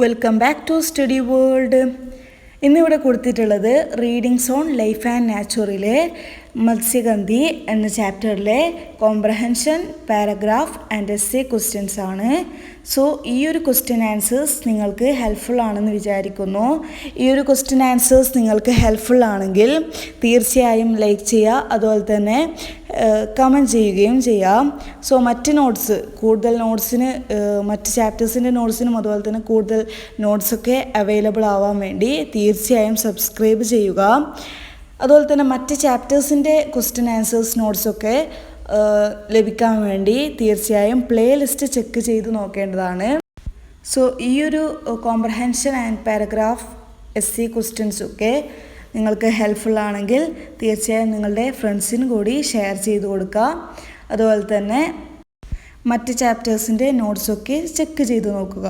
Welcome back to study world. ഇന്നിവിടെ കൊടുത്തിട്ടുള്ളത് readings on life and നാച്ചുറിലെ മത്സ്യഗന്ധി എന്ന ചാപ്റ്ററിലെ comprehension, paragraph and essay questions ആണ്. സോ ഈ ഒരു ക്വസ്റ്റ്യൻ ആൻസേഴ്സ് നിങ്ങൾക്ക് ഹെൽപ്ഫുൾ ആണെന്ന് വിചാരിക്കുന്നു. ഈ ഒരു ക്വസ്റ്റ്യൻ ആൻസേഴ്സ് നിങ്ങൾക്ക് ഹെൽപ്ഫുൾ ആണെങ്കിൽ തീർച്ചയായും ലൈക്ക് ചെയ്യുക, അതുപോലെ തന്നെ കമൻറ്റ് ചെയ്യുകയും ചെയ്യാം. സോ മറ്റ് നോട്ട്സ്, കൂടുതൽ നോട്ട്സിന്, മറ്റ് ചാപ്റ്റേഴ്സിൻ്റെ നോട്ട്സിനും അതുപോലെ തന്നെ കൂടുതൽ നോട്ട്സൊക്കെ അവൈലബിൾ ആവാൻ വേണ്ടി തീർച്ചയായും സബ്സ്ക്രൈബ് ചെയ്യുക. അതുപോലെ തന്നെ മറ്റ് ചാപ്റ്റേഴ്സിൻ്റെ ക്വസ്റ്റ്യൻ ആൻസേഴ്സ് നോട്ട്സൊക്കെ ലഭിക്കാൻ വേണ്ടി തീർച്ചയായും പ്ലേ ലിസ്റ്റ് ചെക്ക് ചെയ്ത് നോക്കേണ്ടതാണ്. സോ ഈ ഒരു കോംപ്രഹെൻഷൻ ആൻഡ് പാരഗ്രാഫ് എസ്സേ ക്വസ്റ്റ്യൻസൊക്കെ നിങ്ങൾക്ക് ഹെൽപ്ഫുൾ ആണെങ്കിൽ തീർച്ചയായും നിങ്ങളുടെ ഫ്രണ്ട്സിന് കൂടി ഷെയർ ചെയ്ത് കൊടുക്കുക. അതുപോലെ തന്നെ മറ്റ് ചാപ്റ്റേഴ്സിൻ്റെ നോട്ട്സൊക്കെ ചെക്ക് ചെയ്ത് നോക്കുക.